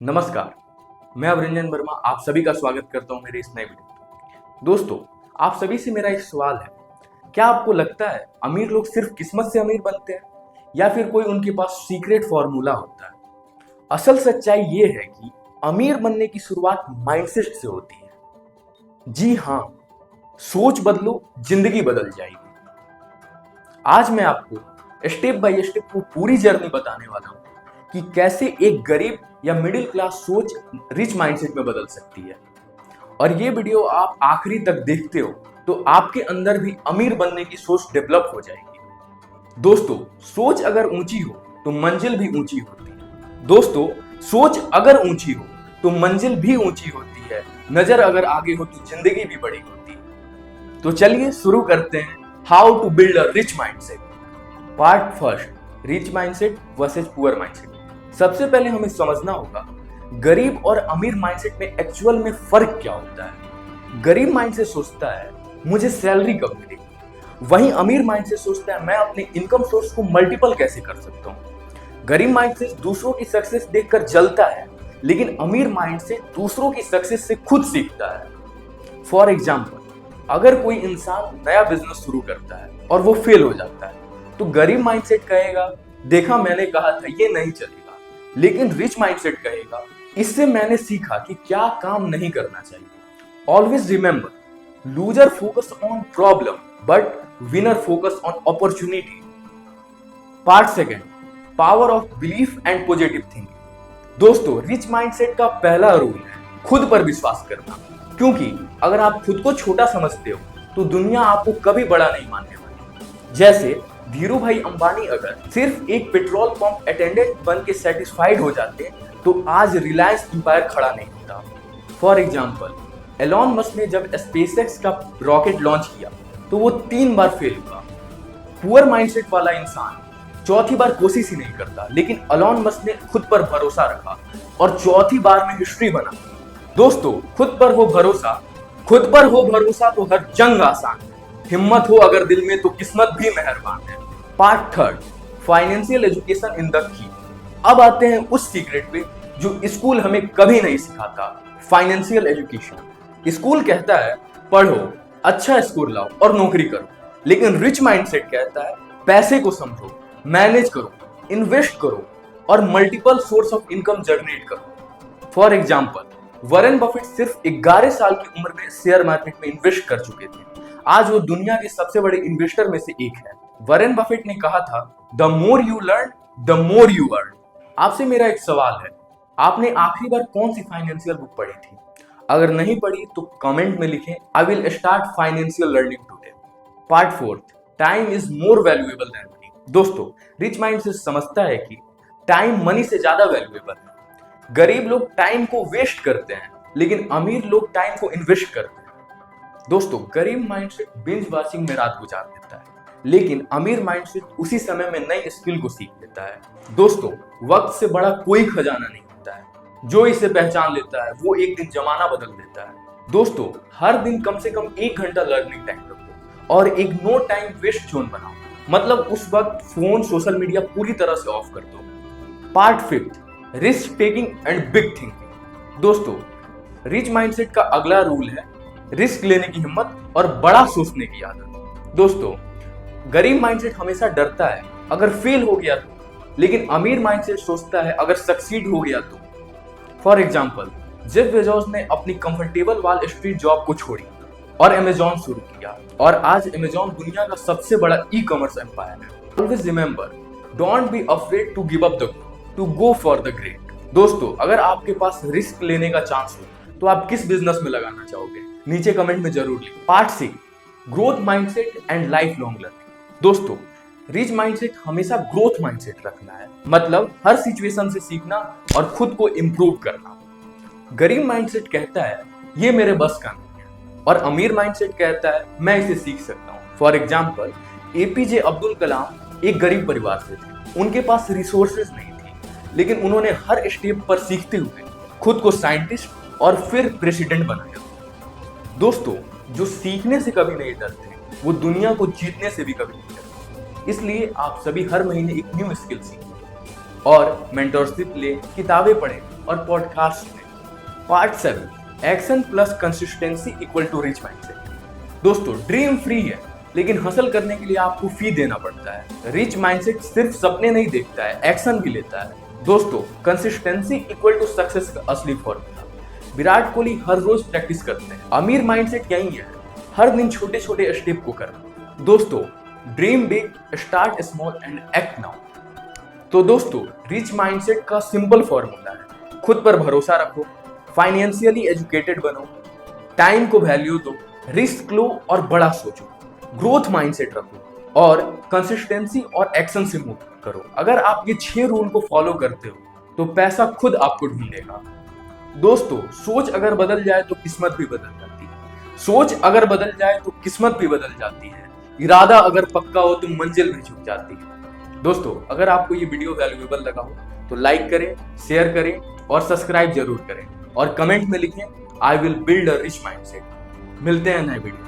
नमस्कार, मैं अभिरंजन वर्मा आप सभी का स्वागत करता हूं मेरे इस नए वीडियो में। दोस्तों, आप सभी से मेरा एक सवाल है। क्या आपको लगता है अमीर लोग सिर्फ किस्मत से अमीर बनते हैं या फिर कोई उनके पास सीक्रेट फॉर्मूला होता है? असल सच्चाई ये है कि अमीर बनने की शुरुआत माइंडसेट से होती है। जी हाँ, सोच बदलो, जिंदगी बदल जाएगी। आज मैं आपको स्टेप बाय स्टेप वो पूरी जर्नी बताने वाला हूँ कि कैसे एक गरीब या मिडिल क्लास सोच रिच माइंडसेट में बदल सकती है। और ये वीडियो आप आखिरी तक देखते हो तो आपके अंदर भी अमीर बनने की सोच डेवलप हो जाएगी। दोस्तों, सोच अगर ऊंची हो तो मंजिल भी ऊंची होती है। दोस्तों, सोच अगर ऊंची हो तो मंजिल भी ऊंची होती है। नजर अगर आगे हो तो जिंदगी भी बड़ी होती है। तो चलिए शुरू करते हैं। How to build a rich mindset. Part first, rich mindset versus poor mindset. सबसे पहले हमें समझना होगा गरीब और अमीर माइंडसेट में एक्चुअल में फर्क क्या होता है। गरीब माइंडसेट सोचता है मुझे सैलरी कब मिलेगी, वहीं अमीर माइंडसेट सोचता है मैं अपने इनकम सोर्स को मल्टीपल कैसे कर सकता हूँ। गरीब माइंडसेट दूसरों की सक्सेस देखकर जलता है, लेकिन अमीर माइंडसेट दूसरों की सक्सेस से खुद सीखता है। फॉर एग्जाम्पल, अगर कोई इंसान नया बिजनेस शुरू करता है और वो फेल हो जाता है तो गरीब माइंडसेट कहेगा देखा मैंने कहा था ये नहीं चलेगा, लेकिन रिच माइंडसेट कहेगा इससे मैंने सीखा कि क्या काम नहीं करना चाहिए। Always remember, loser focus on problem but winner focus on opportunity. Part second, power of belief and positive thinking. दोस्तों, रिच माइंडसेट का पहला रूल है खुद पर विश्वास करना, क्योंकि अगर आप खुद को छोटा समझते हो तो दुनिया आपको कभी बड़ा नहीं मानने वाली। जैसे धीरू भाई अंबानी अगर सिर्फ एक पेट्रोल पंप अटेंडेंट बन के सेटिस्फाइड हो जाते तो आज रिलायंस इंपायर खड़ा नहीं होता। फॉर एग्जाम्पल, एलॉन मस्क ने जब स्पेसएक्स का रॉकेट लॉन्च किया तो वो 3 बार फेल हुआ। पुअर माइंडसेट वाला इंसान चौथी बार कोशिश ही नहीं करता, लेकिन एलॉन मस्क ने खुद पर भरोसा रखा और चौथी बार में हिस्ट्री बना। दोस्तों, खुद पर हो भरोसा तो हर जंग आसान है। हिम्मत हो अगर दिल में तो किस्मत भी मेहरबान है। Part third, financial education in the key. अब आते हैं उस सीक्रेट पे जो स्कूल हमें कभी नहीं सिखाता, फाइनेंशियल एजुकेशन। स्कूल कहता है पढ़ो, अच्छा स्कोर लाओ और नौकरी करो, लेकिन रिच माइंडसेट कहता है पैसे को समझो, मैनेज करो, इन्वेस्ट करो और multiple source of income generate करो। फॉर एग्जाम्पल, वॉरेन बफेट सिर्फ 11 साल की उम्र में शेयर मार्केट में इन्वेस्ट कर चुके थे। आज वो दुनिया के सबसे बड़े इन्वेस्टर में से एक है। वॉरेन बफेट ने कहा था the more you learn the more you earn. आपसे मेरा एक सवाल है, आपने आखिरी बार कौन सी फाइनेंशियल बुक पढ़ी थी? अगर नहीं पढ़ी तो कमेंट में लिखें I will start financial learning today. Part fourth, time is more valuable then money. दोस्तों, रिच माइंड से समझता है कि टाइम मनी से ज्यादा वैल्यूएबल है। गरीब लोग टाइम को वेस्ट करते हैं, लेकिन अमीर लोग टाइम को इन्वेस्ट करते हैं। दोस्तों, गरीब माइंडसेट बिंज वॉचिंग में रात गुजार देता है, लेकिन अमीर माइंडसेट उसी समय में नई स्किल को सीख लेता है। दोस्तों, वक्त से बड़ा कोई खजाना नहीं होता है, जो इसे पहचान लेता है वो एक दिन जमाना बदल देता है। दोस्तों, हर दिन कम से कम 1 घंटा लर्निंग टाइम रखो और एक नो टाइम वेस्ट जोन बनाओ, मतलब उस वक्त फोन सोशल मीडिया पूरी तरह से ऑफ कर दो। Part fifth, risk taking and big thinking. दोस्तों, रिच माइंडसेट का अगला रूल है रिस्क लेने की हिम्मत और बड़ा सोचने की आदत। दोस्तों, गरीब माइंडसेट हमेशा डरता है अगर फेल हो गया तो, लेकिन अमीर माइंडसेट सोचता है अगर सक्सीड हो गया तो। फॉर एग्जाम्पल, जेफ बेजोस ने अपनी कंफर्टेबल वॉल स्ट्रीट जॉब को छोड़ी और अमेजॉन शुरू किया, और आज अमेजॉन दुनिया का सबसे बड़ा ई कॉमर्स एम्पायर है। Always remember, don't be afraid to give up the to go for the great. दोस्तों, अगर आपके पास रिस्क लेने का चांस हो तो आप किस बिजनेस में लगाना चाहोगे? नीचे कमेंट में जरूर लिखें। Part 6, growth mindset and life long learning. दोस्तों, रिच माइंडसेट हमेशा ग्रोथ माइंडसेट रखना है, मतलब हर सिचुएशन से सीखना और खुद को इंप्रूव करना। गरीब माइंडसेट कहता है ये मेरे बस का नहीं है, और अमीर माइंडसेट कहता है मैं इसे सीख सकता हूँ। For example, APJ Abdul Kalam एक गरीब परिवार से थे, उनके पास रिसोर्सेज नहीं थी, लेकिन उन्होंने हर स्टेप पर सीखते हुए खुद को साइंटिस्ट और फिर प्रेसिडेंट बनाया। दोस्तों, जो सीखने से कभी नहीं डरते वो दुनिया को जीतने से भी कभी नहीं डरते। इसलिए आप सभी हर महीने एक न्यू स्किल सीखें और मेंटरशिप ले, किताबें पढ़ें और पॉडकास्ट सुने। Part 7, action plus consistency equal to rich mindset. दोस्तों, ड्रीम फ्री है, लेकिन हासिल करने के लिए आपको फी देना पड़ता है। रिच माइंडसेट सिर्फ सपने नहीं देखता है, एक्शन भी लेता है। दोस्तों, कंसिस्टेंसी इक्वल टू सक्सेस का असली फॉर्मूला। विराट कोहली हर रोज प्रैक्टिस करते हैं। अमीर माइंडसेट यही है, हर दिन छोटे छोटे स्टेप को करना। दोस्तों, dream big, start small and act now. तो दोस्तों, रिच माइंडसेट का सिंपल फॉर्मूला है, खुद पर भरोसा रखो, फाइनेंशियली एजुकेटेड बनो, टाइम को वैल्यू दो, रिस्क लो और बड़ा सोचो, ग्रोथ माइंडसेट रखो और कंसिस्टेंसी और एक्शन से मूव करो। अगर आप ये 6 रूल को फॉलो करते हो तो पैसा खुद आपको ढूंढेगा। दोस्तों, सोच अगर बदल जाए तो किस्मत भी बदल जाती है। सोच अगर बदल जाए तो किस्मत भी बदल जाती है। इरादा अगर पक्का हो तो मंजिल भी झुक जाती है। दोस्तों, अगर आपको ये वीडियो वैल्यूएबल लगा हो तो लाइक करें, शेयर करें और सब्सक्राइब जरूर करें और कमेंट में लिखें, I will build a rich mindset. मिलते हैं नए वीडियो।